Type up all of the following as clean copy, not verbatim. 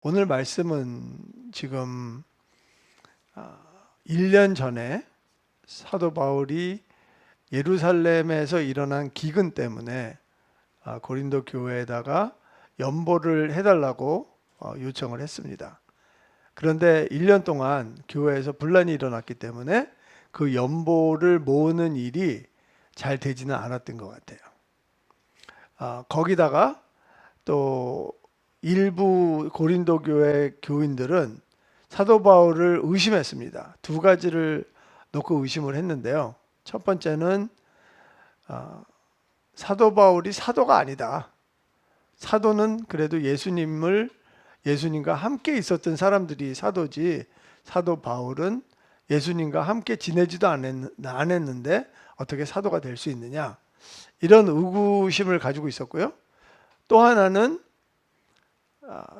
오늘 말씀은 지금 1년 전에 사도 바울이 예루살렘에서 일어난 기근 때문에 고린도 교회에다가 연보를 해달라고 요청을 했습니다. 그런데 1년 동안 교회에서 분란이 일어났기 때문에 그 연보를 모으는 일이 잘 되지는 않았던 것 같아요. 거기다가 또 일부 고린도 교회 교인들은 사도 바울을 의심했습니다. 두 가지를 놓고 의심을 했는데요. 첫 번째는 사도 바울이 사도가 아니다. 사도는 그래도 예수님과 함께 있었던 사람들이 사도지, 사도 바울은 예수님과 함께 지내지도 않았는데 어떻게 사도가 될 수 있느냐, 이런 의구심을 가지고 있었고요. 또 하나는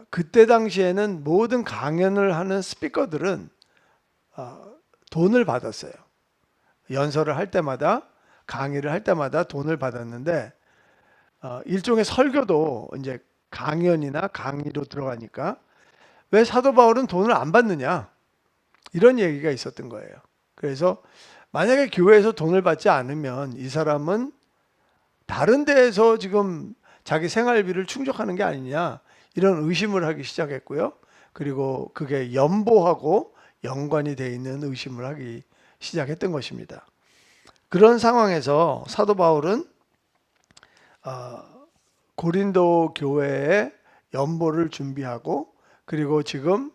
그때 당시에는 모든 강연을 하는 스피커들은 돈을 받았어요. 연설을 할 때마다, 강의를 할 때마다 돈을 받았는데 일종의 설교도 이제 강연이나 강의로 들어가니까 왜 사도 바울은 돈을 안 받느냐, 이런 얘기가 있었던 거예요. 그래서 만약에 교회에서 돈을 받지 않으면 이 사람은 다른 데에서 지금 자기 생활비를 충족하는 게 아니냐, 이런 의심을 하기 시작했고요. 그리고 그게 연보하고 연관이 돼 있는 의심을 하기 시작했던 것입니다. 그런 상황에서 사도 바울은 고린도 교회에 연보를 준비하고, 그리고 지금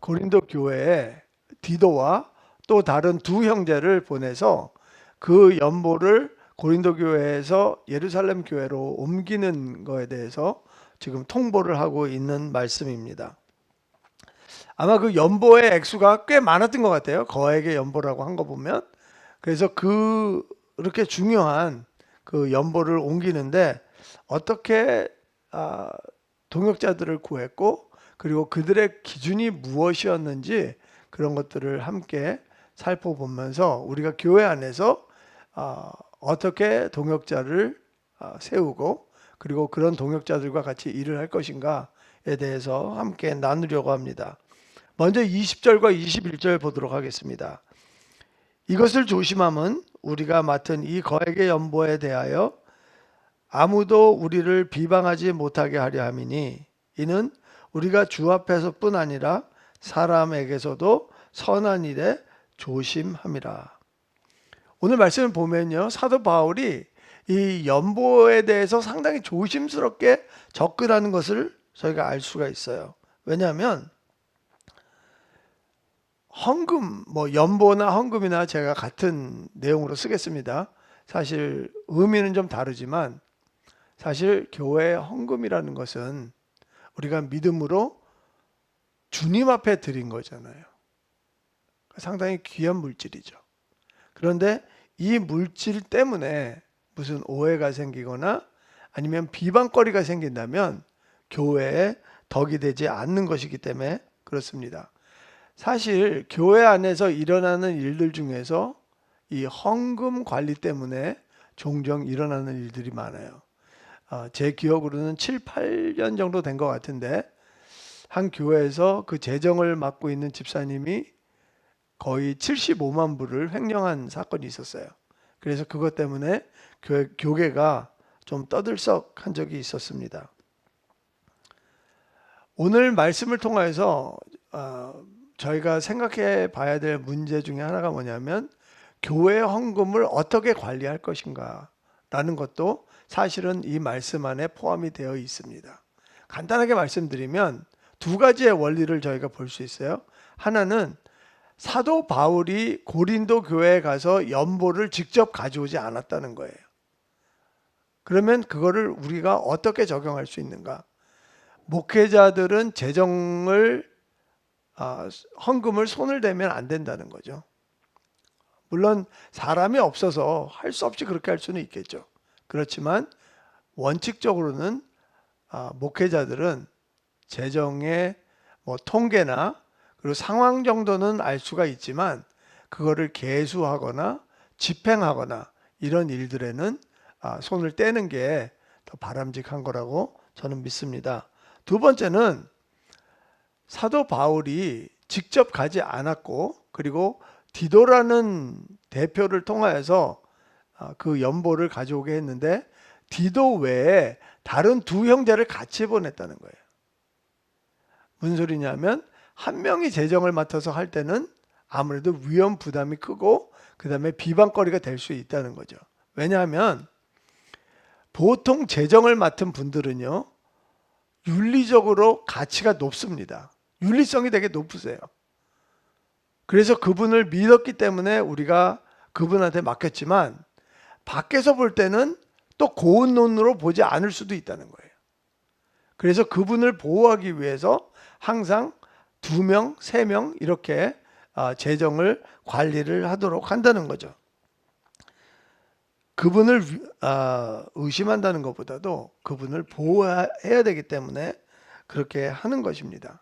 고린도 교회에 디도와 또 다른 두 형제를 보내서 그 연보를 고린도 교회에서 예루살렘 교회로 옮기는 것에 대해서 지금 통보를 하고 있는 말씀입니다. 아마 그 연보의 액수가 꽤 많았던 것 같아요. 거액의 연보라고 한 거 보면. 그래서 그렇게 중요한 그 연보를 옮기는데 어떻게 동역자들을 구했고, 그리고 그들의 기준이 무엇이었는지, 그런 것들을 함께 살펴보면서 우리가 교회 안에서 어떻게 동역자를 세우고, 그리고 그런 동역자들과 같이 일을 할 것인가에 대해서 함께 나누려고 합니다. 먼저 20절과 21절 보도록 하겠습니다. 이것을 조심함은 우리가 맡은 이 거액의 연보에 대하여 아무도 우리를 비방하지 못하게 하려 함이니, 이는 우리가 주 앞에서뿐 아니라 사람에게서도 선한 일에 조심함이라. 오늘 말씀을 보면요, 사도 바울이 이 연보에 대해서 상당히 조심스럽게 접근하는 것을 저희가 알 수가 있어요. 왜냐하면 헌금, 연보나 헌금이나 제가 같은 내용으로 쓰겠습니다. 사실 의미는 좀 다르지만, 사실 교회 헌금이라는 것은 우리가 믿음으로 주님 앞에 드린 거잖아요. 상당히 귀한 물질이죠. 그런데 이 물질 때문에 무슨 오해가 생기거나 아니면 비방거리가 생긴다면 교회에 덕이 되지 않는 것이기 때문에 그렇습니다. 사실 교회 안에서 일어나는 일들 중에서 이 헌금 관리 때문에 종종 일어나는 일들이 많아요. 제 기억으로는 7, 8년 정도 된 것 같은데, 한 교회에서 그 재정을 맡고 있는 집사님이 거의 75만 불을 횡령한 사건이 있었어요. 그래서 그것 때문에 교계가 좀 떠들썩한 적이 있었습니다. 오늘 말씀을 통해서 저희가 생각해 봐야 될 문제 중에 하나가 뭐냐면, 교회 헌금을 어떻게 관리할 것인가 라는 것도 사실은 이 말씀 안에 포함이 되어 있습니다. 간단하게 말씀드리면 두 가지의 원리를 저희가 볼 수 있어요. 하나는 사도 바울이 고린도 교회에 가서 연보를 직접 가져오지 않았다는 거예요. 그러면 그거를 우리가 어떻게 적용할 수 있는가? 목회자들은 헌금을 손을 대면 안 된다는 거죠. 물론 사람이 없어서 할 수 없이 그렇게 할 수는 있겠죠. 그렇지만 원칙적으로는 목회자들은 재정의 통계나 그리고 상황 정도는 알 수가 있지만, 그거를 계수하거나 집행하거나 이런 일들에는 손을 떼는 게 더 바람직한 거라고 저는 믿습니다. 두 번째는 사도 바울이 직접 가지 않았고, 그리고 디도라는 대표를 통하여서 그 연보를 가져오게 했는데, 디도 외에 다른 두 형제를 같이 보냈다는 거예요. 무슨 소리냐면, 한 명이 재정을 맡아서 할 때는 아무래도 위험 부담이 크고, 그 다음에 비방거리가 될 수 있다는 거죠. 왜냐하면 보통 재정을 맡은 분들은요, 윤리적으로 가치가 높습니다. 윤리성이 되게 높으세요. 그래서 그분을 믿었기 때문에 우리가 그분한테 맡겼지만, 밖에서 볼 때는 또 고운 눈으로 보지 않을 수도 있다는 거예요. 그래서 그분을 보호하기 위해서 항상 2명, 3명 이렇게 재정을 관리를 하도록 한다는 거죠. 그분을 의심한다는 것보다도 그분을 보호해야 되기 때문에 그렇게 하는 것입니다.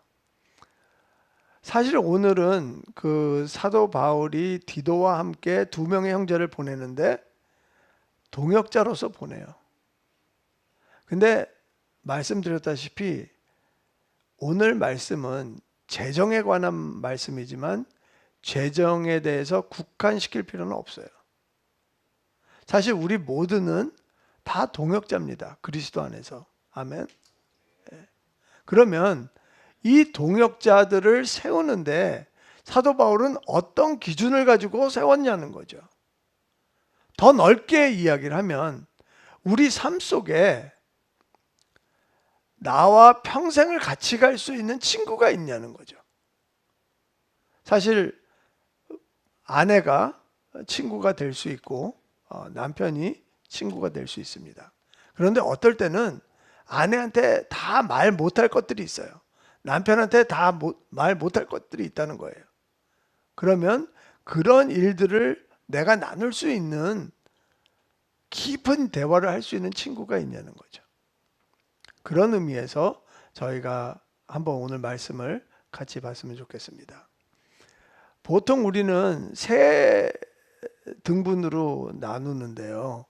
사실 오늘은 그 사도 바울이 디도와 함께 2명의 형제를 보내는데 동역자로서 보내요. 근데 말씀드렸다시피 오늘 말씀은 재정에 관한 말씀이지만 재정에 대해서 국한시킬 필요는 없어요. 사실 우리 모두는 다 동역자입니다. 그리스도 안에서. 아멘. 그러면 이 동역자들을 세우는데 사도 바울은 어떤 기준을 가지고 세웠냐는 거죠. 더 넓게 이야기를 하면 우리 삶 속에 나와 평생을 같이 갈 수 있는 친구가 있냐는 거죠. 사실 아내가 친구가 될 수 있고 남편이 친구가 될 수 있습니다. 그런데 어떨 때는 아내한테 다 말 못할 것들이 있어요. 남편한테 다 말 못할 것들이 있다는 거예요. 그러면 그런 일들을 내가 나눌 수 있는 깊은 대화를 할 수 있는 친구가 있냐는 거죠. 그런 의미에서 저희가 한번 오늘 말씀을 같이 봤으면 좋겠습니다. 보통 우리는 세 등분으로 나누는데요.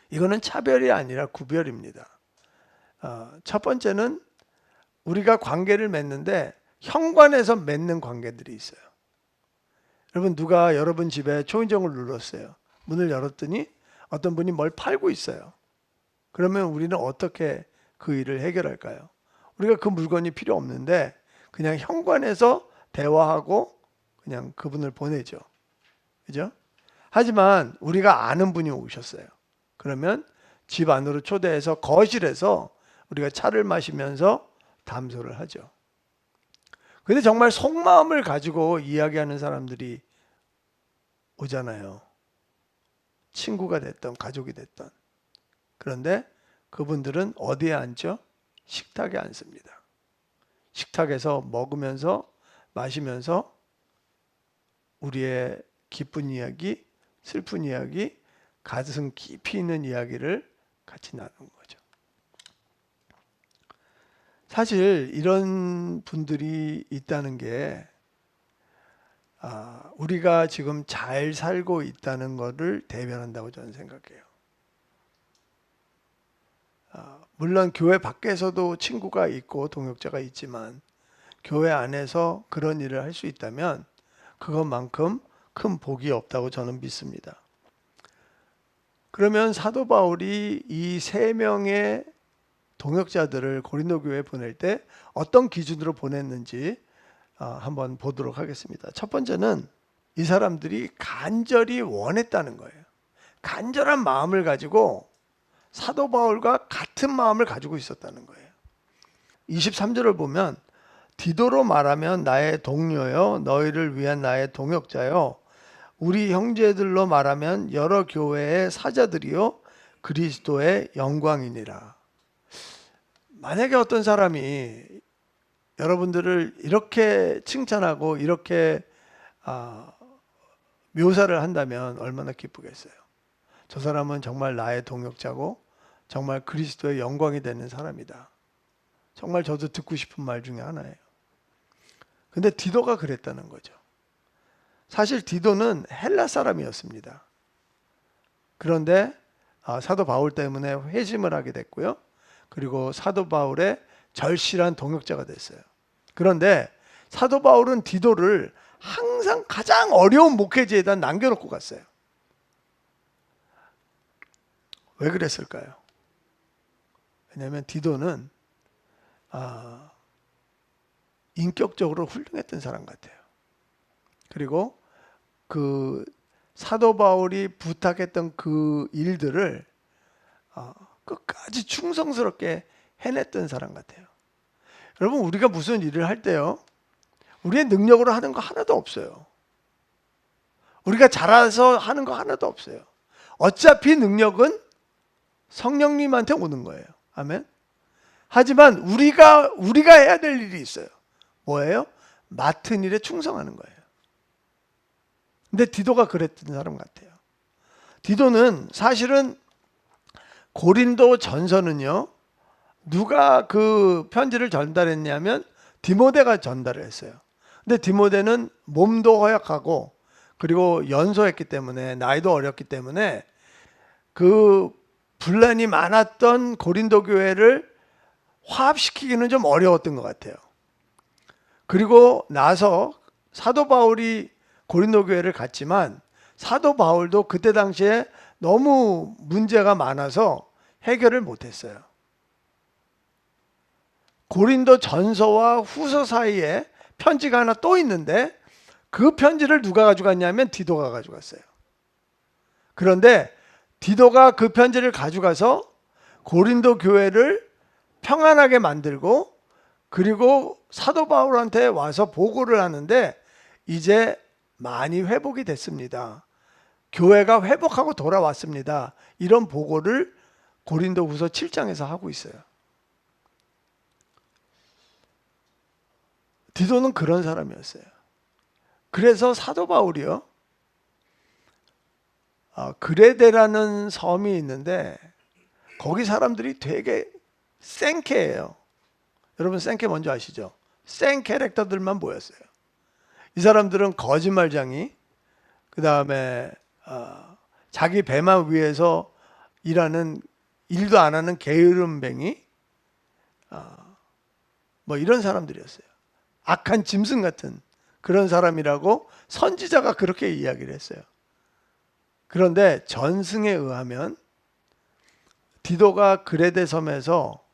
이거는 차별이 아니라 구별입니다. 첫 번째는 우리가 관계를 맺는데 현관에서 맺는 관계들이 있어요. 여러분, 누가 여러분 집에 초인종을 눌렀어요. 문을 열었더니 어떤 분이 뭘 팔고 있어요. 그러면 우리는 어떻게 그 일을 해결할까요? 우리가 그 물건이 필요 없는데 그냥 현관에서 대화하고 그냥 그분을 보내죠. 그죠? 하지만 우리가 아는 분이 오셨어요. 그러면 집 안으로 초대해서 거실에서 우리가 차를 마시면서 담소를 하죠. 근데 정말 속마음을 가지고 이야기하는 사람들이 오잖아요. 친구가 됐던 가족이 됐던. 그런데 그분들은 어디에 앉죠? 식탁에 앉습니다. 식탁에서 먹으면서 마시면서 우리의 기쁜 이야기, 슬픈 이야기, 가슴 깊이 있는 이야기를 같이 나누는 거죠. 사실 이런 분들이 있다는 게 우리가 지금 잘 살고 있다는 것을 대변한다고 저는 생각해요. 물론 교회 밖에서도 친구가 있고 동역자가 있지만 교회 안에서 그런 일을 할 수 있다면 그것만큼 큰 복이 없다고 저는 믿습니다. 그러면 사도 바울이 이 3명의 동역자들을 고린도 교회에 보낼 때 어떤 기준으로 보냈는지 한번 보도록 하겠습니다. 첫 번째는 이 사람들이 간절히 원했다는 거예요. 간절한 마음을 가지고 사도 바울과 같은 마음을 가지고 있었다는 거예요. 23절을 보면 디도로 말하면 나의 동료요 너희를 위한 나의 동역자요 우리 형제들로 말하면 여러 교회의 사자들이요 그리스도의 영광이니라. 만약에 어떤 사람이 여러분들을 이렇게 칭찬하고 이렇게 묘사를 한다면 얼마나 기쁘겠어요. 저 사람은 정말 나의 동역자고 정말 그리스도의 영광이 되는 사람이다. 정말 저도 듣고 싶은 말 중에 하나예요. 근데 디도가 그랬다는 거죠. 사실 디도는 헬라 사람이었습니다. 그런데 사도 바울 때문에 회심을 하게 됐고요. 그리고 사도 바울의 절실한 동역자가 됐어요. 그런데 사도 바울은 디도를 항상 가장 어려운 목회지에다 남겨놓고 갔어요. 왜 그랬을까요? 왜냐하면 디도는 인격적으로 훌륭했던 사람 같아요. 그리고 그 사도 바울이 부탁했던 그 일들을 끝까지 충성스럽게 해냈던 사람 같아요. 여러분, 우리가 무슨 일을 할 때요, 우리의 능력으로 하는 거 하나도 없어요. 우리가 잘해서 하는 거 하나도 없어요. 어차피 능력은 성령님한테 오는 거예요. 아멘. 하지만 우리가 해야 될 일이 있어요. 뭐예요? 맡은 일에 충성하는 거예요. 근데 디도가 그랬던 사람 같아요. 디도는 사실은 고린도 전서는요, 누가 그 편지를 전달했냐면 디모데가 전달을 했어요. 근데 디모데는 몸도 허약하고 그리고 연소했기 때문에, 나이도 어렸기 때문에 그 분란이 많았던 고린도 교회를 화합시키기는 좀 어려웠던 것 같아요. 그리고 나서 사도 바울이 고린도 교회를 갔지만 사도 바울도 그때 당시에 너무 문제가 많아서 해결을 못했어요. 고린도 전서와 후서 사이에 편지가 하나 또 있는데 그 편지를 누가 가져갔냐면 디도가 가져갔어요. 그런데 디도가 그 편지를 가져가서 고린도 교회를 평안하게 만들고, 그리고 사도 바울한테 와서 보고를 하는데 이제 많이 회복이 됐습니다. 교회가 회복하고 돌아왔습니다. 이런 보고를 고린도후서 7장에서 하고 있어요. 디도는 그런 사람이었어요. 그래서 사도 바울이요, 그레데라는 섬이 있는데 거기 사람들이 되게 생캐예요. 여러분, 생캐 뭔지 아시죠? 생 캐릭터들만 모였어요. 이 사람들은 거짓말쟁이, 그 다음에 자기 배만 위해서 일하는, 일도 안 하는 게으름뱅이, 뭐 이런 사람들이었어요. 악한 짐승 같은 그런 사람이라고 선지자가 그렇게 이야기를 했어요. 그런데 전승에 의하면 디도가 그레데 섬에서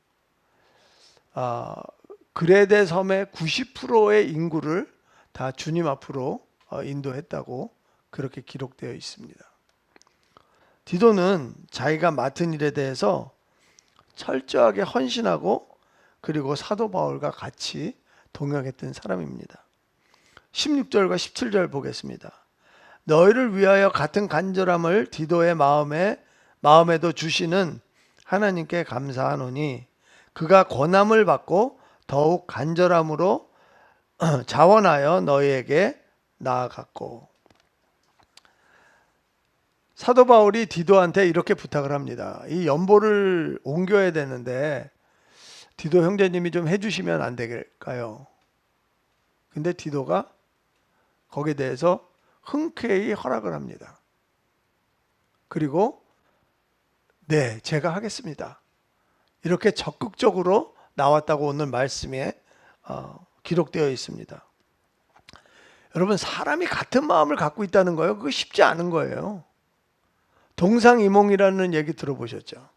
그레데 섬의 90%의 인구를 다 주님 앞으로 인도했다고 그렇게 기록되어 있습니다. 디도는 자기가 맡은 일에 대해서 철저하게 헌신하고 그리고 사도 바울과 같이 동역했던 사람입니다. 16절과 17절 보겠습니다. 너희를 위하여 같은 간절함을 디도의 마음에도 주시는 하나님께 감사하노니 그가 권함을 받고 더욱 간절함으로 자원하여 너희에게 나아갔고. 사도 바울이 디도한테 이렇게 부탁을 합니다. 이 연보를 옮겨야 되는데 디도 형제님이 좀 해주시면 안 될까요? 근데 디도가 거기에 대해서 흔쾌히 허락을 합니다. 그리고 네, 제가 하겠습니다. 이렇게 적극적으로 나왔다고 오늘 말씀에 기록되어 있습니다. 여러분, 사람이 같은 마음을 갖고 있다는 거예요. 그거 쉽지 않은 거예요. 동상이몽이라는 얘기 들어보셨죠?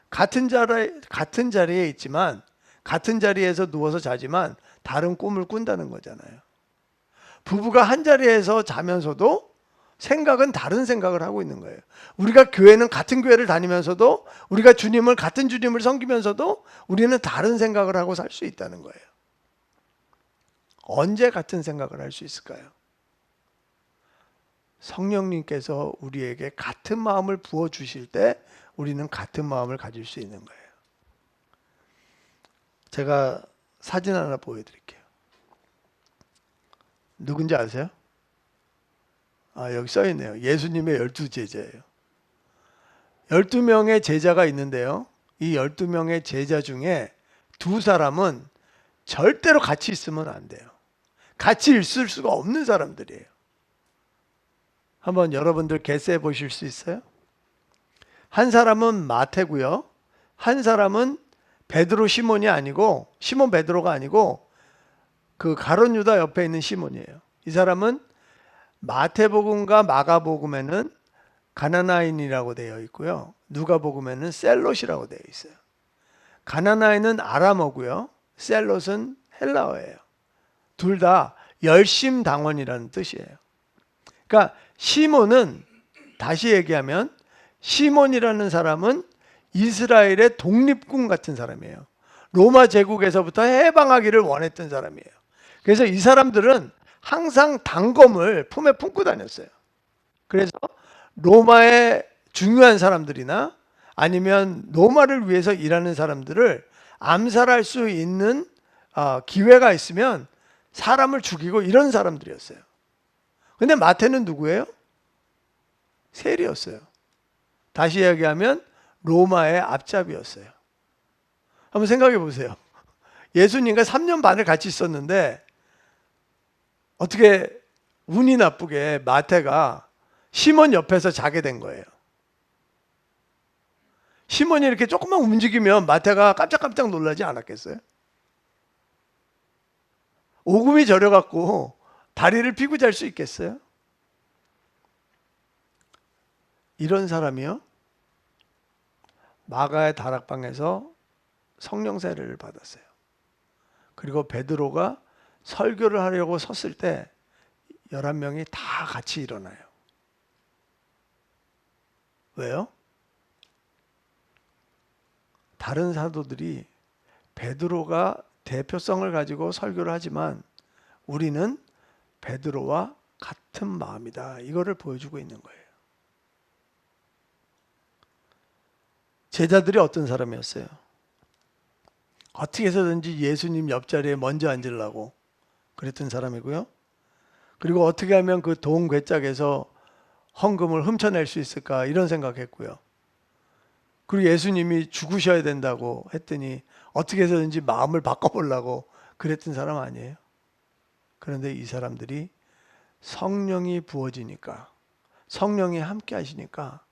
같은 자리에 있지만, 같은 자리에서 누워서 자지만 다른 꿈을 꾼다는 거잖아요. 부부가 한 자리에서 자면서도 생각은 다른 생각을 하고 있는 거예요. 우리가 교회는 같은 교회를 다니면서도, 우리가 같은 주님을 섬기면서도 우리는 다른 생각을 하고 살 수 있다는 거예요. 언제 같은 생각을 할 수 있을까요? 성령님께서 우리에게 같은 마음을 부어주실 때 우리는 같은 마음을 가질 수 있는 거예요. 제가 사진 하나 보여드릴게요. 누군지 아세요? 여기 써있네요. 예수님의 12제자예요. 12명의 제자가 있는데요, 이 12명의 제자 중에 두 사람은 절대로 같이 있으면 안 돼요. 같이 있을 수가 없는 사람들이에요. 한번 여러분들 개세해 보실 수 있어요? 한 사람은 마태고요, 한 사람은 베드로 시몬이 아니고, 시몬 베드로가 아니고 그 가룟 유다 옆에 있는 시몬이에요. 이 사람은 마태복음과 마가복음에는 가나나인이라고 되어 있고요. 누가복음에는 셀롯이라고 되어 있어요. 가나나인은 아람어고요. 셀롯은 헬라어예요. 둘 다 열심당원이라는 뜻이에요. 그러니까 시몬은, 다시 얘기하면 시몬이라는 사람은 이스라엘의 독립군 같은 사람이에요. 로마 제국에서부터 해방하기를 원했던 사람이에요. 그래서 이 사람들은 항상 단검을 품에 품고 다녔어요. 그래서 로마의 중요한 사람들이나 아니면 로마를 위해서 일하는 사람들을 암살할 수 있는 기회가 있으면 사람을 죽이고 이런 사람들이었어요. 근데 마태는 누구예요? 세리였어요. 다시 이야기하면 로마의 앞잡이였어요. 한번 생각해 보세요. 예수님과 3년 반을 같이 있었는데 어떻게 운이 나쁘게 마태가 시몬 옆에서 자게 된 거예요. 시몬이 이렇게 조금만 움직이면 마태가 깜짝깜짝 놀라지 않았겠어요? 오금이 저려갖고 다리를 피고 잘 수 있겠어요? 이런 사람이요, 마가의 다락방에서 성령 세례를 받았어요. 그리고 베드로가 설교를 하려고 섰을 때 11명이 다 같이 일어나요. 왜요? 다른 사도들이 베드로가 대표성을 가지고 설교를 하지만 우리는 베드로와 같은 마음이다, 이거를 보여주고 있는 거예요. 제자들이 어떤 사람이었어요? 어떻게 해서든지 예수님 옆자리에 먼저 앉으려고 그랬던 사람이고요. 그리고 어떻게 하면 그 돈 괴짝에서 헌금을 훔쳐낼 수 있을까, 이런 생각했고요. 그리고 예수님이 죽으셔야 된다고 했더니 어떻게 해서든지 마음을 바꿔보려고 그랬던 사람 아니에요? 그런데 이 사람들이 성령이 부어지니까, 성령이 함께 하시니까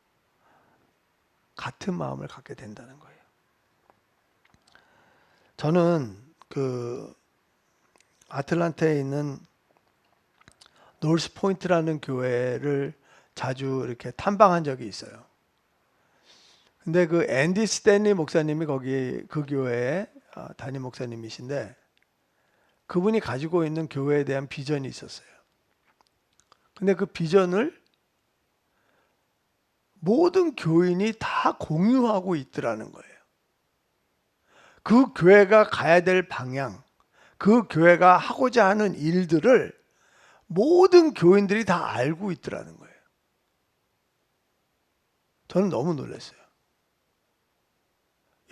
같은 마음을 갖게 된다는 거예요. 저는 그 아틀란타에 있는 노스 포인트라는 교회를 자주 이렇게 탐방한 적이 있어요. 근데 그 앤디 스탠리 목사님이 거기 그 교회의 담임 목사님이신데, 그분이 가지고 있는 교회에 대한 비전이 있었어요. 근데 그 비전을 모든 교인이 다 공유하고 있더라는 거예요. 그 교회가 가야 될 방향, 그 교회가 하고자 하는 일들을 모든 교인들이 다 알고 있더라는 거예요. 저는 너무 놀랐어요.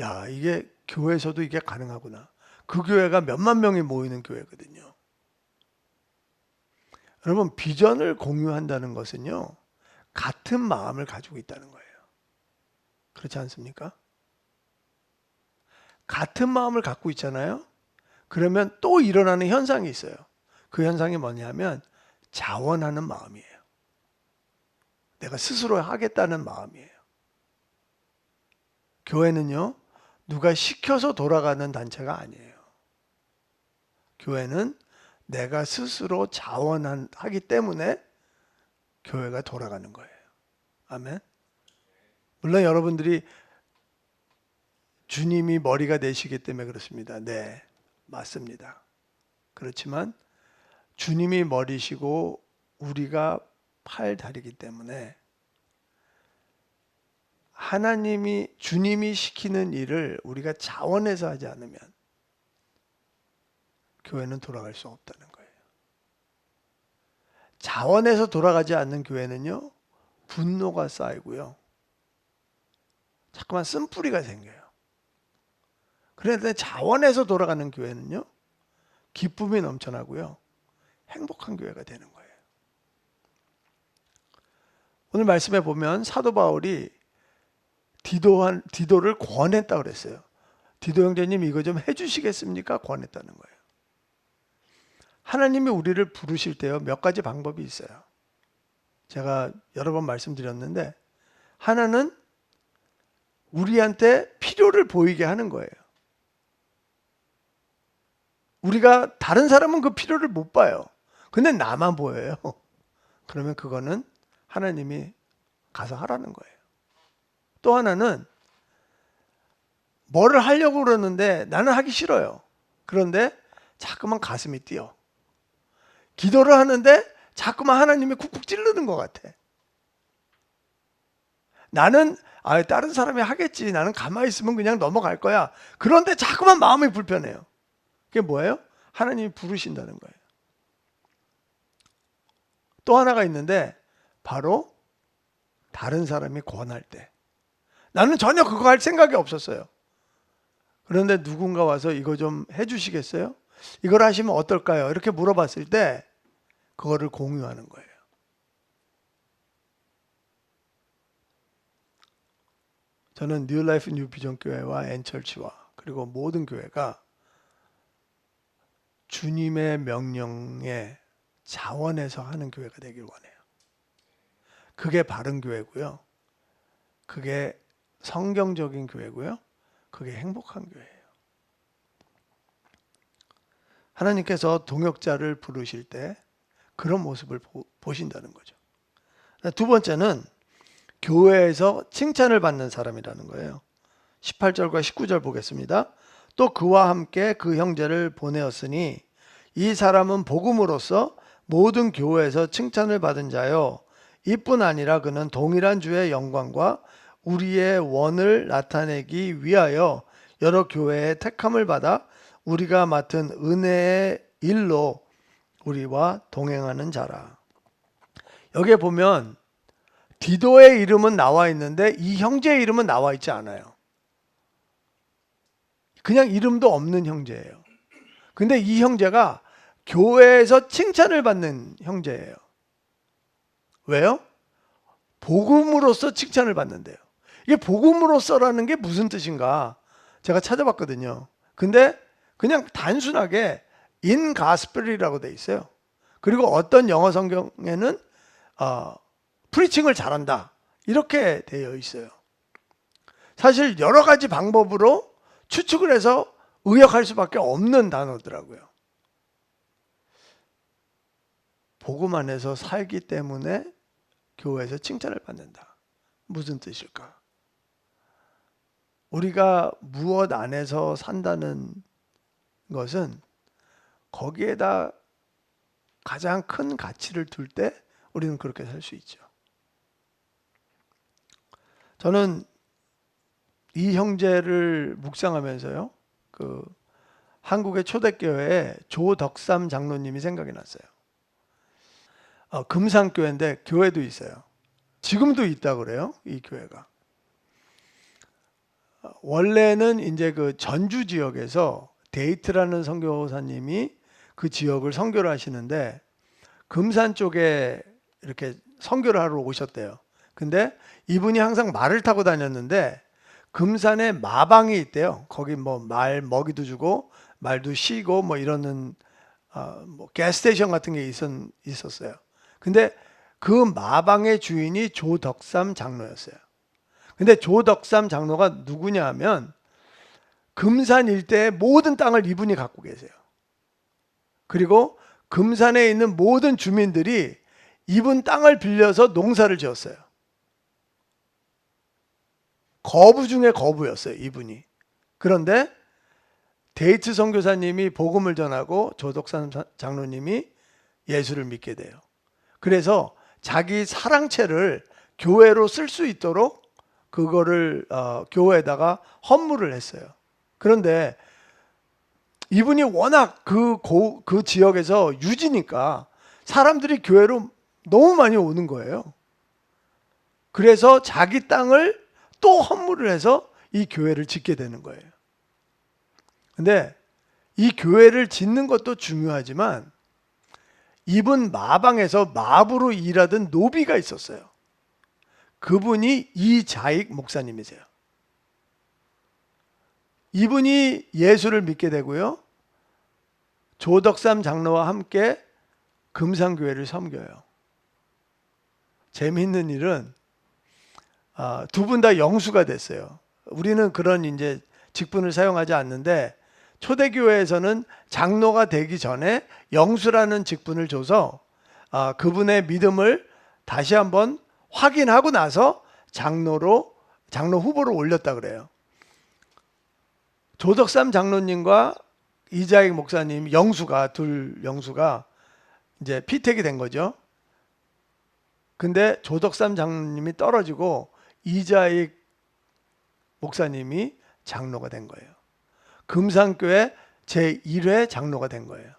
야, 이게 교회에서도 이게 가능하구나. 그 교회가 몇만 명이 모이는 교회거든요. 여러분, 비전을 공유한다는 것은요, 같은 마음을 가지고 있다는 거예요. 그렇지 않습니까? 같은 마음을 갖고 있잖아요. 그러면 또 일어나는 현상이 있어요. 그 현상이 뭐냐면 자원하는 마음이에요. 내가 스스로 하겠다는 마음이에요. 교회는요, 누가 시켜서 돌아가는 단체가 아니에요. 교회는 내가 스스로 자원하기 때문에 교회가 돌아가는 거예요. 아멘. 물론 여러분들이 주님이 머리가 되시기 때문에 그렇습니다. 네, 맞습니다. 그렇지만 주님이 머리시고 우리가 팔, 다리기 때문에 주님이 시키는 일을 우리가 자원해서 하지 않으면 교회는 돌아갈 수 없다는 거예요. 자원해서 돌아가지 않는 교회는요, 분노가 쌓이고요, 자꾸만 쓴뿌리가 생겨요. 그런데 자원해서 돌아가는 교회는요, 기쁨이 넘쳐나고요, 행복한 교회가 되는 거예요. 오늘 말씀에 보면 사도 바울이 디도를 권했다고 그랬어요. 디도 형제님, 이거 좀 해주시겠습니까? 권했다는 거예요. 하나님이 우리를 부르실 때요, 몇 가지 방법이 있어요. 제가 여러 번 말씀드렸는데, 하나는 우리한테 필요를 보이게 하는 거예요. 우리가 다른 사람은 그 필요를 못 봐요. 근데 나만 보여요. 그러면 그거는 하나님이 가서 하라는 거예요. 또 하나는 뭐를 하려고 그러는데 나는 하기 싫어요. 그런데 자꾸만 가슴이 뛰어. 기도를 하는데 자꾸만 하나님이 쿡쿡 찌르는 것 같아. 나는 다른 사람이 하겠지. 나는 가만히 있으면 그냥 넘어갈 거야. 그런데 자꾸만 마음이 불편해요. 그게 뭐예요? 하나님이 부르신다는 거예요. 또 하나가 있는데 바로 다른 사람이 권할 때. 나는 전혀 그거 할 생각이 없었어요. 그런데 누군가 와서 이거 좀 해주시겠어요? 이걸 하시면 어떨까요? 이렇게 물어봤을 때 그거를 공유하는 거예요. 저는 뉴라이프 뉴비전 교회와 엔처치와 그리고 모든 교회가 주님의 명령에 자원해서 하는 교회가 되길 원해요. 그게 바른 교회고요. 그게 성경적인 교회고요. 그게 행복한 교회예요. 하나님께서 동역자를 부르실 때 그런 모습을 보신다는 거죠. 두 번째는 교회에서 칭찬을 받는 사람이라는 거예요. 18절과 19절 보겠습니다. 또 그와 함께 그 형제를 보내었으니 이 사람은 복음으로써 모든 교회에서 칭찬을 받은 자요. 이뿐 아니라 그는 동일한 주의 영광과 우리의 원을 나타내기 위하여 여러 교회의 택함을 받아 우리가 맡은 은혜의 일로 우리와 동행하는 자라. 여기에 보면 디도의 이름은 나와 있는데 이 형제의 이름은 나와 있지 않아요. 그냥 이름도 없는 형제예요. 근데 이 형제가 교회에서 칭찬을 받는 형제예요. 왜요? 복음으로써 칭찬을 받는데요. 이게 복음으로써라는 게 무슨 뜻인가? 제가 찾아봤거든요. 근데 그냥 단순하게 in gospel이라고 돼 있어요. 그리고 어떤 영어 성경에는 프리칭을 잘한다 이렇게 되어 있어요. 사실 여러 가지 방법으로 추측을 해서 의역할 수밖에 없는 단어더라고요. 복음 안에서 살기 때문에 교회에서 칭찬을 받는다. 무슨 뜻일까? 우리가 무엇 안에서 산다는 것은 거기에다 가장 큰 가치를 둘 때 우리는 그렇게 살 수 있죠. 저는 이 형제를 묵상하면서요, 한국의 초대교회에 조덕삼 장로님이 생각이 났어요. 금산교회인데 교회도 있어요. 지금도 있다 그래요, 이 교회가. 원래는 이제 그 전주 지역에서 데이트라는 선교사님이 그 지역을 선교를 하시는데 금산 쪽에 이렇게 선교를 하러 오셨대요. 근데 이분이 항상 말을 타고 다녔는데 금산에 마방이 있대요. 거기 뭐 말 먹이도 주고 말도 쉬고 뭐 이러는 뭐 가스스테이션 같은 게 있었어요. 근데 그 마방의 주인이 조덕삼 장로였어요. 근데 조덕삼 장로가 누구냐 하면 금산 일대의 모든 땅을 이분이 갖고 계세요. 그리고 금산에 있는 모든 주민들이 이분 땅을 빌려서 농사를 지었어요. 거부 중에 거부였어요, 이분이. 그런데 데이트 선교사님이 복음을 전하고 조덕삼 장로님이 예수를 믿게 돼요. 그래서 자기 사랑채를 교회로 쓸 수 있도록 그거를 교회에다가 헌물을 했어요. 그런데 이분이 워낙 그 지역에서 유지니까 사람들이 교회로 너무 많이 오는 거예요. 그래서 자기 땅을 또 헌물을 해서 이 교회를 짓게 되는 거예요. 근데 이 교회를 짓는 것도 중요하지만 이분 마방에서 마부로 일하던 노비가 있었어요. 그분이 이자익 목사님이세요. 이분이 예수를 믿게 되고요. 조덕삼 장로와 함께 금산교회를 섬겨요. 재미있는 일은 두 분 다 영수가 됐어요. 우리는 그런 이제 직분을 사용하지 않는데 초대교회에서는 장로가 되기 전에 영수라는 직분을 줘서 그분의 믿음을 다시 한번 확인하고 나서 장로 후보로 올렸다 그래요. 조덕삼 장로님과 이자익 목사님 둘 영수가 이제 피택이 된 거죠. 근데 조덕삼 장로님이 떨어지고 이자익 목사님이 장로가 된 거예요. 금산교회 제1회 장로가 된 거예요.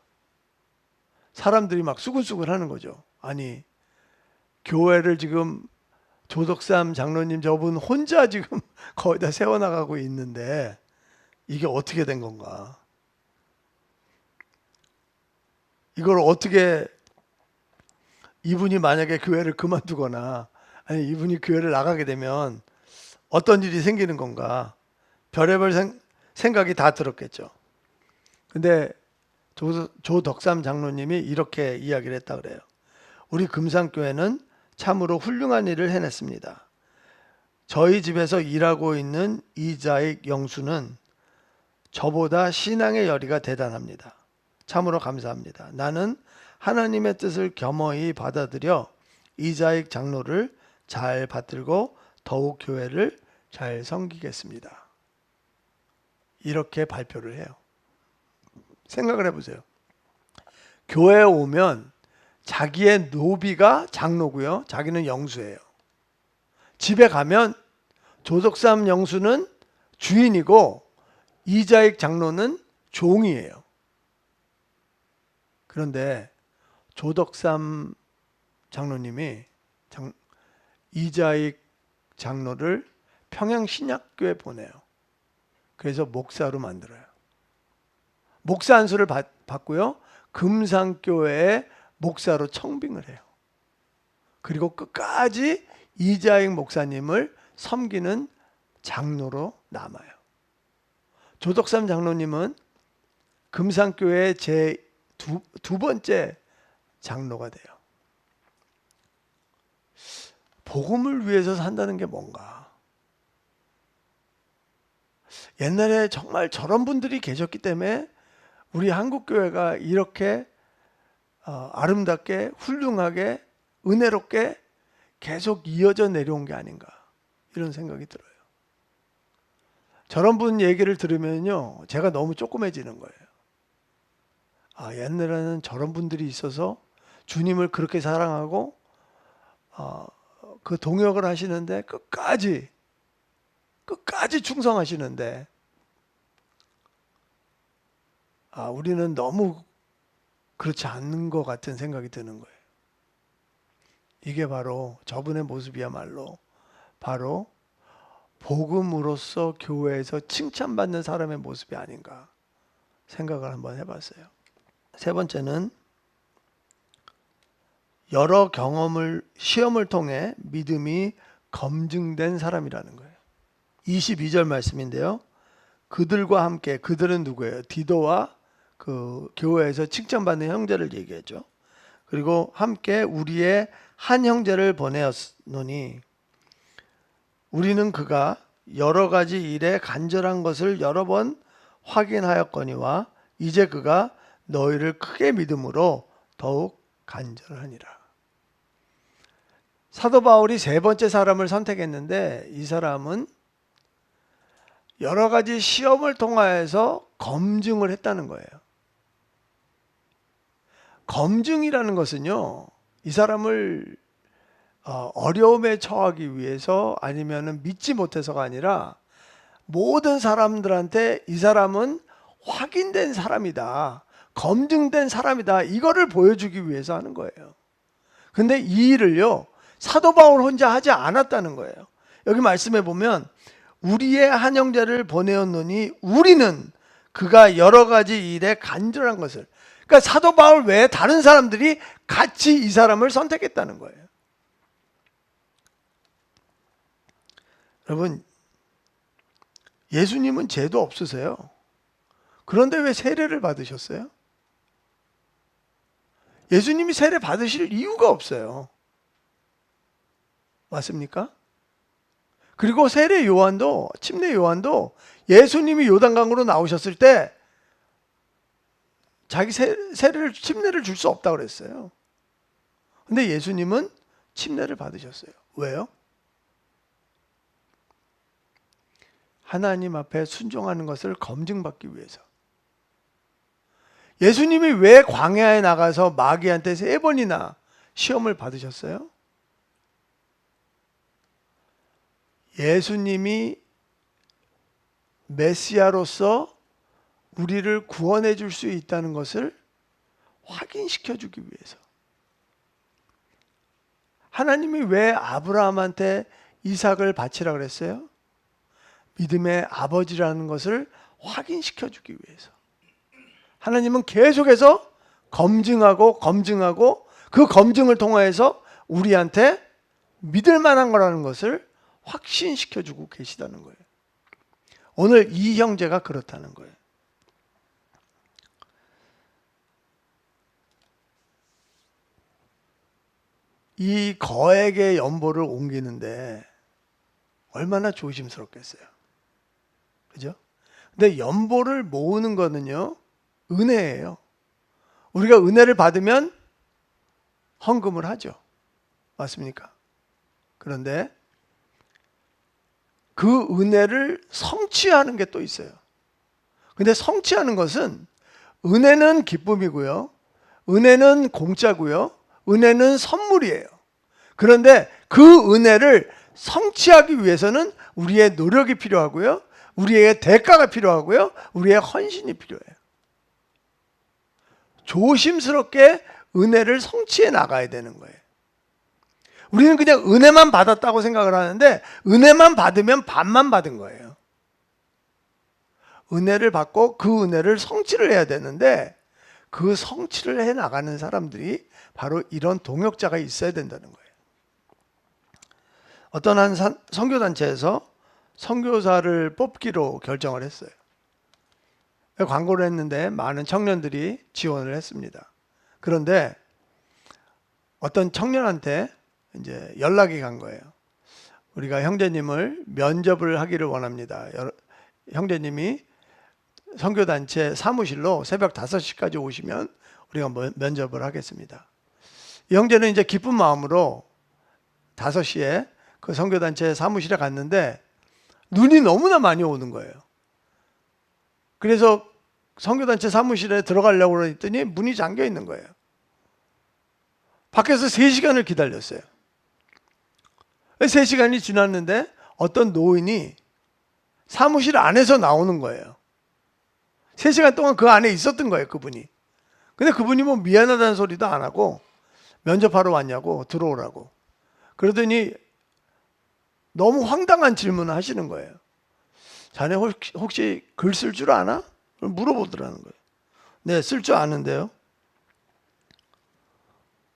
사람들이 막 수근수근 하는 거죠. 아니, 교회를 지금 조덕삼 장로님 저분 혼자 지금 거의 다 세워나가고 있는데 이게 어떻게 된 건가? 이걸 어떻게, 이분이 만약에 교회를 그만두거나 아니 이분이 교회를 나가게 되면 어떤 일이 생기는 건가? 별의별 생각이 다 들었겠죠. 근데 조덕삼 장로님이 이렇게 이야기를 했다 그래요. 우리 금산교회는 참으로 훌륭한 일을 해냈습니다. 저희 집에서 일하고 있는 이자익 영수는 저보다 신앙의 열의가 대단합니다. 참으로 감사합니다. 나는 하나님의 뜻을 겸허히 받아들여 이자익 장로를 잘 받들고 더욱 교회를 잘 섬기겠습니다. 이렇게 발표를 해요. 생각을 해보세요. 교회에 오면 자기의 노비가 장로고요. 자기는 영수예요. 집에 가면 조덕삼 영수는 주인이고 이자익 장로는 종이에요. 그런데 조덕삼 장로님이 이자익 장로를 평양신약교에 보내요. 그래서 목사로 만들어요. 목사 안수를 받고요. 금산교회의 목사로 청빙을 해요. 그리고 끝까지 이자익 목사님을 섬기는 장로로 남아요. 조덕삼 장로님은 금산교회의 두 번째 장로가 돼요. 복음을 위해서 산다는 게 뭔가? 옛날에 정말 저런 분들이 계셨기 때문에 우리 한국교회가 이렇게 아름답게 훌륭하게 은혜롭게 계속 이어져 내려온 게 아닌가 이런 생각이 들어요. 저런 분 얘기를 들으면요 제가 너무 조그매지는 거예요. 옛날에는 저런 분들이 있어서 주님을 그렇게 사랑하고 그 동역을 하시는데 끝까지 충성하시는데 우리는 너무 그렇지 않는 것 같은 생각이 드는 거예요. 이게 바로 저분의 모습이야말로 바로 복음으로서 교회에서 칭찬받는 사람의 모습이 아닌가 생각을 한번 해봤어요. 세 번째는 여러 시험을 통해 믿음이 검증된 사람이라는 거예요. 22절 말씀인데요. 그들과 함께, 그들은 누구예요? 디도와 그 교회에서 칭찬받는 형제를 얘기했죠. 그리고 함께 우리의 한 형제를 보내었노니 우리는 그가 여러 가지 일에 간절한 것을 여러 번 확인하였거니와 이제 그가 너희를 크게 믿음으로 더욱 간절하니라. 사도 바울이 세 번째 사람을 선택했는데 이 사람은 여러 가지 시험을 통하여서 검증을 했다는 거예요. 검증이라는 것은요, 이 사람을 어려움에 처하기 위해서 아니면 믿지 못해서가 아니라 모든 사람들한테 이 사람은 확인된 사람이다, 검증된 사람이다, 이거를 보여주기 위해서 하는 거예요. 근데 이 일을요, 사도 바울 혼자 하지 않았다는 거예요. 여기 말씀해 보면 우리의 한 형제를 보내었노니 우리는 그가 여러 가지 일에 간절한 것을, 그러니까 사도 바울 외에 다른 사람들이 같이 이 사람을 선택했다는 거예요. 여러분, 예수님은 죄도 없으세요. 그런데 왜 세례를 받으셨어요? 예수님이 세례 받으실 이유가 없어요. 맞습니까? 그리고 침례 요한도 예수님이 요단강으로 나오셨을 때 자기 침례를 줄 수 없다고 그랬어요. 근데 예수님은 침례를 받으셨어요. 왜요? 하나님 앞에 순종하는 것을 검증받기 위해서. 예수님이 왜 광야에 나가서 마귀한테 3번이나 시험을 받으셨어요? 예수님이 메시아로서 우리를 구원해 줄 수 있다는 것을 확인시켜 주기 위해서. 하나님이 왜 아브라함한테 이삭을 바치라 그랬어요? 믿음의 아버지라는 것을 확인시켜 주기 위해서. 하나님은 계속해서 검증하고 그 검증을 통해서 우리한테 믿을 만한 거라는 것을 확신시켜 주고 계시다는 거예요. 오늘 이 형제가 그렇다는 거예요. 이 거액의 연보를 옮기는데 얼마나 조심스럽겠어요. 그죠? 근데 연보를 모으는 거는요, 은혜예요. 우리가 은혜를 받으면 헌금을 하죠. 맞습니까? 그런데 그 은혜를 성취하는 게 또 있어요. 근데 성취하는 것은, 은혜는 기쁨이고요, 은혜는 공짜고요, 은혜는 선물이에요. 그런데 그 은혜를 성취하기 위해서는 우리의 노력이 필요하고요, 우리의 대가가 필요하고요, 우리의 헌신이 필요해요. 조심스럽게 은혜를 성취해 나가야 되는 거예요. 우리는 그냥 은혜만 받았다고 생각을 하는데, 은혜만 받으면 반만 받은 거예요. 은혜를 받고 그 은혜를 성취를 해야 되는데, 그 성취를 해 나가는 사람들이 바로 이런 동역자가 있어야 된다는 거예요. 어떤 한 선교단체에서 선교사를 뽑기로 결정을 했어요. 광고를 했는데 많은 청년들이 지원을 했습니다. 그런데 어떤 청년한테 이제 연락이 간 거예요. 우리가 형제님을 면접을 하기를 원합니다. 형제님이 선교단체 사무실로 새벽 5시까지 오시면 우리가 면접을 하겠습니다. 이 형제는 이제 기쁜 마음으로 5시에 그 선교단체 사무실에 갔는데 눈이 너무나 많이 오는 거예요. 그래서 선교단체 사무실에 들어가려고 그랬더니 문이 잠겨 있는 거예요. 밖에서 3시간을 기다렸어요. 3시간이 지났는데 어떤 노인이 사무실 안에서 나오는 거예요. 3시간 동안 그 안에 있었던 거예요, 그분이. 근데 그분이 뭐 미안하다는 소리도 안 하고 면접하러 왔냐고 들어오라고. 그러더니 너무 황당한 질문을 하시는 거예요. 자네 혹시 글 쓸 줄 아나? 물어보더라는 거예요. 네, 쓸 줄 아는데요.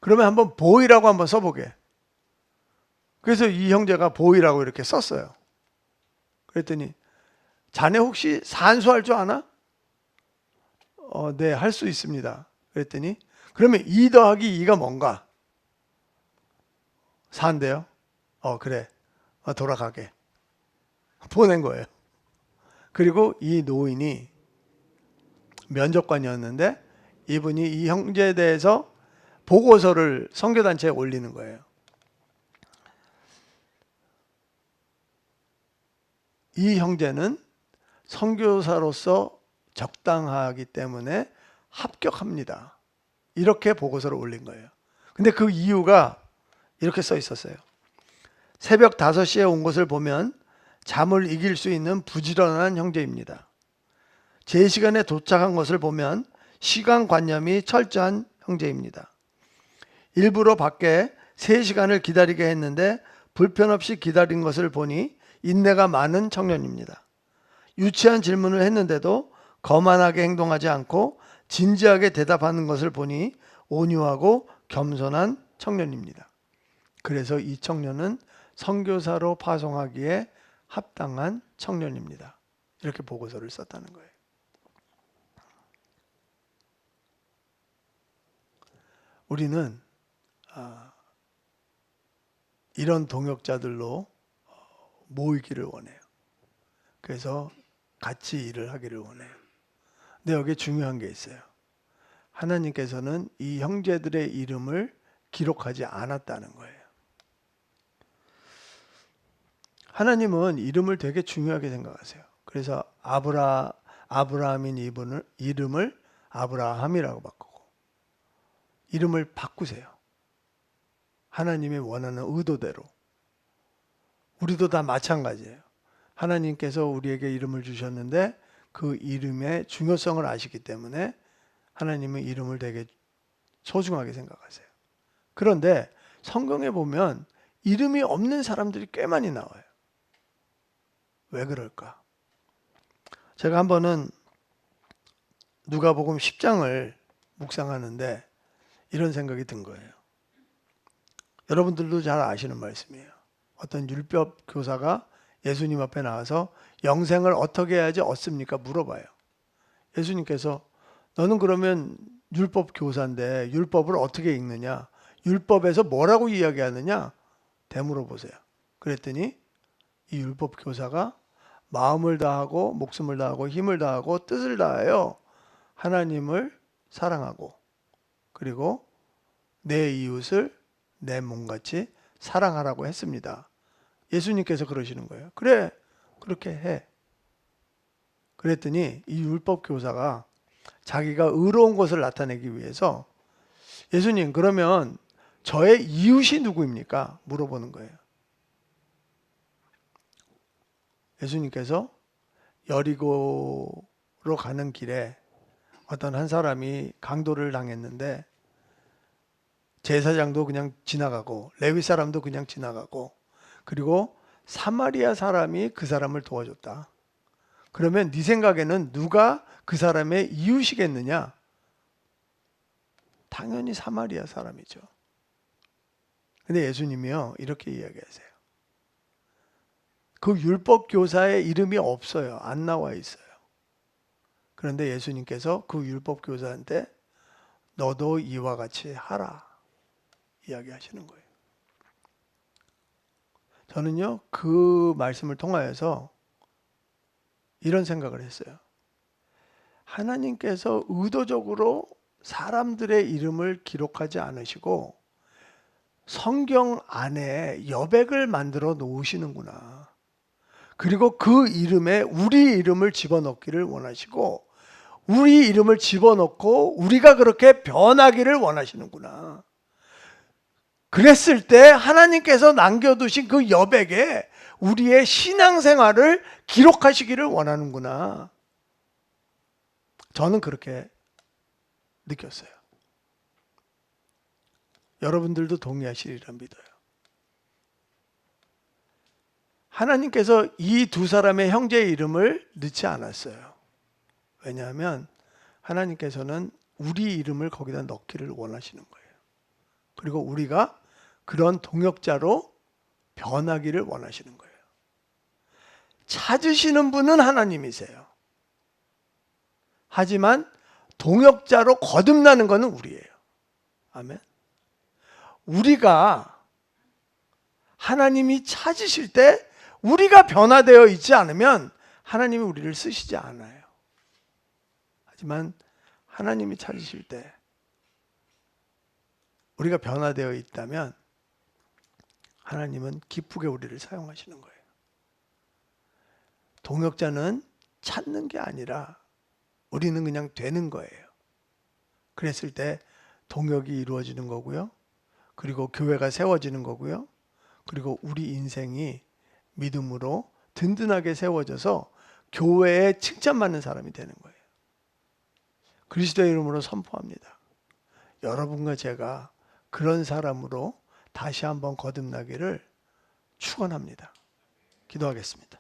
그러면 한번 보이라고 한번 써보게. 그래서 이 형제가 보이라고 이렇게 썼어요. 그랬더니 자네 혹시 산수할 줄 아나? 네, 할 수 있습니다. 그랬더니 그러면 2 더하기 2가 뭔가? 4인데요. 그래. 돌아가게. 보낸 거예요. 그리고 이 노인이 면접관이었는데 이분이 이 형제에 대해서 보고서를 선교단체에 올리는 거예요. 이 형제는 선교사로서 적당하기 때문에 합격합니다. 이렇게 보고서를 올린 거예요. 근데 그 이유가 이렇게 써 있었어요. 새벽 5시에 온 것을 보면 잠을 이길 수 있는 부지런한 형제입니다. 제 시간에 도착한 것을 보면 시간관념이 철저한 형제입니다. 일부러 밖에 3시간을 기다리게 했는데 불편 없이 기다린 것을 보니 인내가 많은 청년입니다. 유치한 질문을 했는데도 거만하게 행동하지 않고 진지하게 대답하는 것을 보니 온유하고 겸손한 청년입니다. 그래서 이 청년은 선교사로 파송하기에 합당한 청년입니다. 이렇게 보고서를 썼다는 거예요. 우리는 이런 동역자들로 모이기를 원해요. 그래서 같이 일을 하기를 원해요. 근데 여기에 중요한 게 있어요. 하나님께서는 이 형제들의 이름을 기록하지 않았다는 거예요. 하나님은 이름을 되게 중요하게 생각하세요. 그래서 아브라함인 이름을 아브라함이라고 바꾸고 이름을 바꾸세요. 하나님이 원하는 의도대로. 우리도 다 마찬가지예요. 하나님께서 우리에게 이름을 주셨는데 그 이름의 중요성을 아시기 때문에 하나님은 이름을 되게 소중하게 생각하세요. 그런데 성경에 보면 이름이 없는 사람들이 꽤 많이 나와요. 왜 그럴까? 제가 한 번은 누가복음 10장을 묵상하는데 이런 생각이 든 거예요. 여러분들도 잘 아시는 말씀이에요. 어떤 율법 교사가 예수님 앞에 나와서 영생을 어떻게 해야지 얻습니까? 물어봐요. 예수님께서 너는 그러면 율법 교사인데 율법을 어떻게 읽느냐? 율법에서 뭐라고 이야기하느냐? 되물어 보세요. 그랬더니 이 율법 교사가 마음을 다하고 목숨을 다하고 힘을 다하고 뜻을 다하여 하나님을 사랑하고 그리고 내 이웃을 내 몸같이 사랑하라고 했습니다. 예수님께서 그러시는 거예요. 그래, 그렇게 해. 그랬더니 이 율법 교사가 자기가 의로운 것을 나타내기 위해서 예수님, 그러면 저의 이웃이 누구입니까? 물어보는 거예요. 예수님께서 여리고로 가는 길에 어떤 한 사람이 강도를 당했는데 제사장도 그냥 지나가고 레위 사람도 그냥 지나가고 그리고 사마리아 사람이 그 사람을 도와줬다. 그러면 네 생각에는 누가 그 사람의 이웃이겠느냐? 당연히 사마리아 사람이죠. 근데 예수님이요 이렇게 이야기하세요. 그 율법 교사의 이름이 없어요. 안 나와 있어요. 그런데 예수님께서 그 율법 교사한테 너도 이와 같이 하라 이야기하시는 거예요. 저는요 그 말씀을 통하여서 이런 생각을 했어요. 하나님께서 의도적으로 사람들의 이름을 기록하지 않으시고 성경 안에 여백을 만들어 놓으시는구나. 그리고 그 이름에 우리 이름을 집어넣기를 원하시고 우리 이름을 집어넣고 우리가 그렇게 변하기를 원하시는구나. 그랬을 때 하나님께서 남겨두신 그 여백에 우리의 신앙생활을 기록하시기를 원하는구나. 저는 그렇게 느꼈어요. 여러분들도 동의하시리라 믿어요. 하나님께서 이 두 사람의 형제의 이름을 넣지 않았어요. 왜냐하면 하나님께서는 우리 이름을 거기다 넣기를 원하시는 거예요. 그리고 우리가 그런 동역자로 변하기를 원하시는 거예요. 찾으시는 분은 하나님이세요. 하지만 동역자로 거듭나는 것은 우리예요. 아멘. 우리가 하나님이 찾으실 때 우리가 변화되어 있지 않으면 하나님이 우리를 쓰시지 않아요. 하지만 하나님이 찾으실 때 우리가 변화되어 있다면 하나님은 기쁘게 우리를 사용하시는 거예요. 동역자는 찾는 게 아니라 우리는 그냥 되는 거예요. 그랬을 때 동역이 이루어지는 거고요. 그리고 교회가 세워지는 거고요. 그리고 우리 인생이 믿음으로 든든하게 세워져서 교회에 칭찬받는 사람이 되는 거예요. 그리스도의 이름으로 선포합니다. 여러분과 제가 그런 사람으로 다시 한번 거듭나기를 축원합니다. 기도하겠습니다.